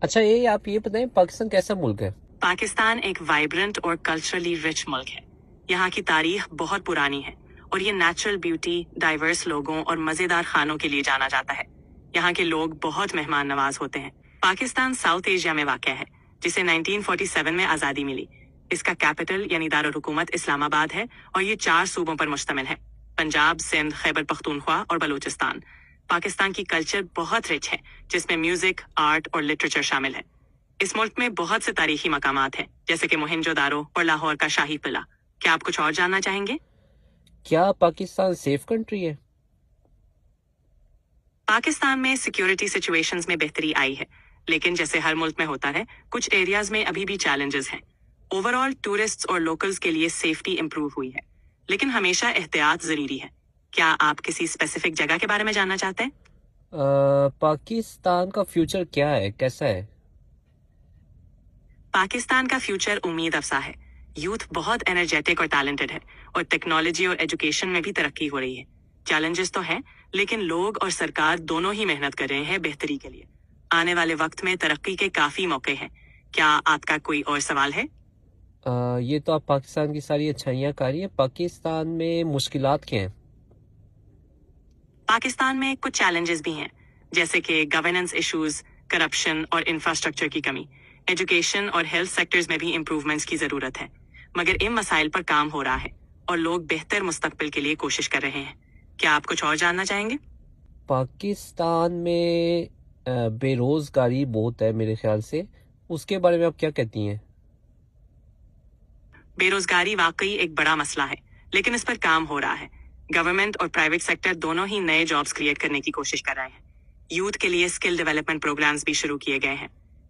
اچھا آپ یہ بتائیں پاکستان کیسا ملک ہے؟ پاکستان ایک وائبرنٹ اور کلچرلی رچ ملک ہے۔ یہاں کی تاریخ بہت پرانی ہے اور یہ نیچرل بیوٹی، ڈائیورس لوگوں اور مزیدار کھانوں کے لیے جانا جاتا ہے۔ یہاں کے لوگ بہت مہمان نواز ہوتے ہیں۔ پاکستان ساؤتھ ایشیا میں واقع ہے، جسے 1947 میں آزادی ملی۔ اس کا کیپٹل یعنی دارالحکومت اسلام آباد ہے اور یہ 4 صوبوں پر مشتمل ہے: پنجاب، سندھ، خیبر پختونخوا اور بلوچستان۔ پاکستان کی کلچر بہت رچ ہے، جس میں میوزک، آرٹ اور لٹریچر شامل ہے۔ اس ملک میں بہت سے تاریخی مقامات ہیں، جیسے کہ موہنجو دارو اور لاہور کا شاہی قلعہ۔ کیا آپ کچھ اور جاننا چاہیں گے؟ کیا پاکستان سیف کنٹری ہے؟ پاکستان میں سیکیورٹی سچویشنز میں بہتری آئی ہے، لیکن جیسے ہر ملک میں ہوتا ہے، کچھ ایریاز میں ابھی بھی چیلنجز ہیں۔ اوورآل ٹورسٹس اور لوکلز کے لیے سیفٹی امپروو ہوئی ہے، لیکن ہمیشہ احتیاط ضروری ہے۔ کیا آپ کسی اسپیسیفک جگہ کے بارے میں جاننا چاہتے ہیں؟ پاکستان کا فیوچر کیا ہے، کیسا ہے؟ پاکستان کا فیوچر امید افزا ہے۔ یوتھ بہت انرجیٹک اور ٹیلنٹڈ ہے، اور ٹیکنالوجی اور ایجوکیشن میں بھی ترقی ہو رہی ہے۔ چیلنجز تو ہیں، لیکن لوگ اور سرکار دونوں ہی محنت کر رہے ہیں بہتری کے لیے۔ آنے والے وقت میں ترقی کے کافی موقع ہیں۔ کیا آپ کا کوئی اور سوال ہے؟ یہ تو آپ پاکستان کی ساری اچھائیاں کر رہی ہیں، پاکستان میں مشکلات کیا ہیں؟ پاکستان میں کچھ چیلنجز بھی ہیں، جیسے کہ گورننس ایشوز، کرپشن اور انفراسٹرکچر کی کمی۔ ایجوکیشن اور ہیلتھ سیکٹرز میں بھی امپروومنٹس کی ضرورت ہے، مگر ان مسائل پر کام ہو رہا ہے اور لوگ بہتر مستقبل کے لیے کوشش کر رہے ہیں۔ کیا آپ کچھ اور جاننا چاہیں گے؟ پاکستان میں بے روزگاری بہت ہے میرے خیال سے، اس کے بارے میں آپ کیا کہتی ہیں؟ بے روزگاری واقعی ایک بڑا مسئلہ ہے، لیکن اس پر کام ہو رہا ہے۔ گورنمنٹ اور پرائیویٹ سیکٹر دونوں ہی نئے جابز کریٹ کرنے کی کوشش کر رہے ہیں۔ یوتھ کے لیے اسکل ڈیولپمنٹ پروگرامز بھی شروع کیے گئے ہیں۔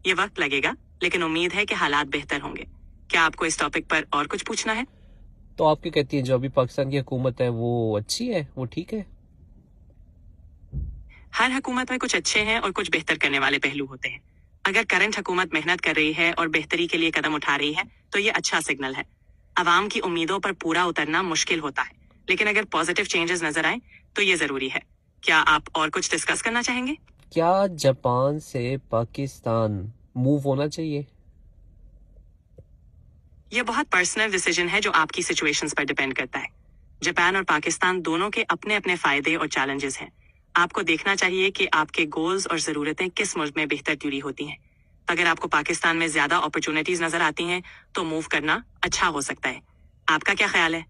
یہ وقت لگے گا، لیکن امید ہے کہ حالات بہتر ہوں گے۔ کیا آپ کو اس ٹاپک پر اور کچھ پوچھنا ہے؟ تو آپ کیا کہتی ہیں، جو ابھی پاکستان کی حکومت ہے وہ اچھی ہے، وہ ٹھیک ہے؟ ہر حکومت میں کچھ اچھے ہیں اور کچھ بہتر کرنے والے پہلو ہوتے ہیں۔ اگر کرنٹ حکومت محنت کر رہی ہے اور بہتری کے لیے قدم اٹھا رہی ہے تو یہ اچھا سگنل ہے۔ عوام کی امیدوں پر پورا اترنا مشکل ہوتا ہے، لیکن اگر پازیٹیو چینجز نظر آئیں تو یہ ضروری ہے۔ کیا آپ اور کچھ ڈسکس کرنا چاہیں گے؟ کیا جاپان سے پاکستان موو ہونا چاہیے؟ یہ بہت پرسنل ڈیسیجن ہے جو آپ کی سچویشنز پر ڈیپینڈ کرتا ہے۔ جاپان اور پاکستان دونوں کے اپنے اپنے فائدے اور چیلنجز ہیں۔ آپ کو دیکھنا چاہیے کہ آپ کے گولز اور ضرورتیں کس ملک میں بہتر پوری ہوتی ہیں۔ اگر آپ کو پاکستان میں زیادہ اپرچونٹیز نظر آتی ہیں تو موو کرنا اچھا ہو سکتا ہے۔ آپ کا کیا خیال ہے؟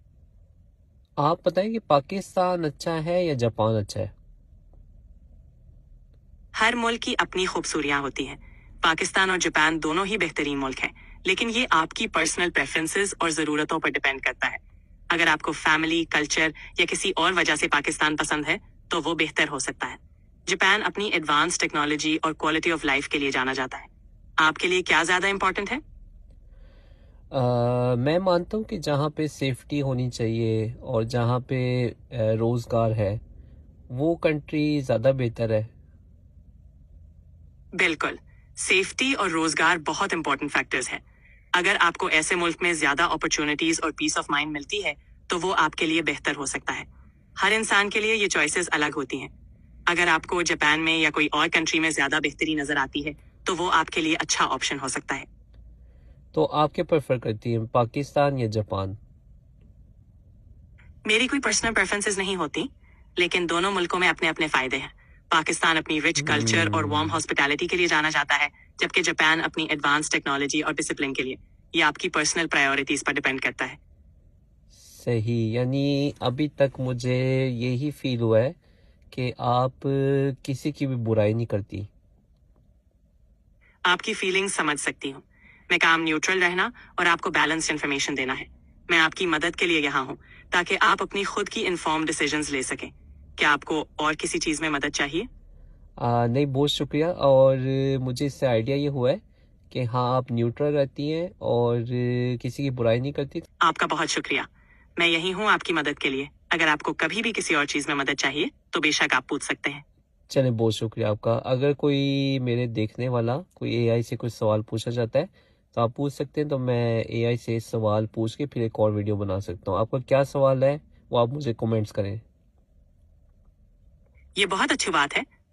آپ بتائیں کہ پاکستان اچھا ہے یا جاپان اچھا ہے؟ ہر ملک کی اپنی خوبصوریاں ہوتی ہیں۔ پاکستان اور جاپان دونوں ہی بہترین ملک ہیں، لیکن یہ آپ کی پرسنل پریفرنسز اور ضرورتوں پر ڈیپینڈ کرتا ہے۔ اگر آپ کو فیملی، کلچر یا کسی اور وجہ سے پاکستان پسند ہے تو وہ بہتر ہو سکتا ہے۔ جاپان اپنی ایڈوانس ٹیکنالوجی اور کوالٹی آف لائف کے لیے جانا جاتا ہے۔ آپ کے لیے کیا زیادہ امپورٹنٹ ہے؟ میں مانتا ہوں کہ جہاں پہ سیفٹی ہونی چاہیے اور جہاں پہ روزگار ہے وہ کنٹری زیادہ بہتر ہے۔ بالکل، سیفٹی اور روزگار بہت امپورٹنٹ فیکٹرز ہیں۔ اگر آپ کو ایسے ملک میں زیادہ اپرچونٹیز اور پیس آف مائنڈ ملتی ہے تو وہ آپ کے لیے بہتر ہو سکتا ہے۔ ہر انسان کے لیے یہ چوائسیز الگ ہوتی ہیں۔ اگر آپ کو جاپان میں یا کوئی اور کنٹری میں زیادہ بہتری نظر آتی ہے تو وہ آپ کے لیے اچھا آپشن ہو سکتا ہے۔ تو آپ کیا پریفر کرتی ہیں، پاکستان یا جاپان؟ میری کوئی پرسنل پریفرنسز نہیں ہوتی، لیکن دونوں ملکوں میں اپنے اپنے فائدے ہیں۔ پاکستان اپنی رچ کلچر اور وارم ہاسپٹیلٹی کے لیے جانا جاتا ہے، جبکہ جاپان اپنی ایڈوانس ٹیکنالوجی اور ڈسپلن کے لیے۔ یہ آپ کی پرسنل پرائیورٹیز پر ڈیپینڈ کرتا ہے۔ صحیح، یعنی ابھی تک مجھے یہی فیل ہوا ہے کہ آپ کسی کی بھی برائی نہیں کرتی۔ آپ کی فیلنگ سمجھ سکتی ہوں۔ میں کام نیوٹرل رہنا اور آپ کو بیلنسڈ انفارمیشن دینا ہے۔ میں آپ کی مدد کے لیے یہاں ہوں تاکہ آپ اپنی خود کی انفارم ڈیسیجنز لے سکیں۔ کیا آپ کو اور کسی چیز میں مدد چاہیے؟ نہیں، بہت شکریہ، اور مجھے اس سے آئیڈیا یہ ہوا ہے کہ ہاں آپ نیوٹرل رہتی ہیں اور کسی کی برائی نہیں کرتی۔ آپ کا بہت شکریہ۔ میں یہی ہوں آپ کی مدد کے لیے۔ اگر آپ کو کبھی بھی کسی اور چیز میں مدد چاہیے تو بے شک آپ پوچھ سکتے ہیں۔ چلیں، بہت شکریہ آپ کا۔ اگر کوئی میرے دیکھنے والا کوئی اے آئی سے کوئی سوال پوچھنا چاہتا ہے تو آپ پوچھ سکتے ہیں، تو میں اے آئی سے سوال پوچھ کے پھر ایک اور ویڈیو بنا سکتا ہوں۔ آپ کا کیا سوال ہے وہ آپ مجھے کومنٹس کریں۔ یہ بہت اچھی بات ہے۔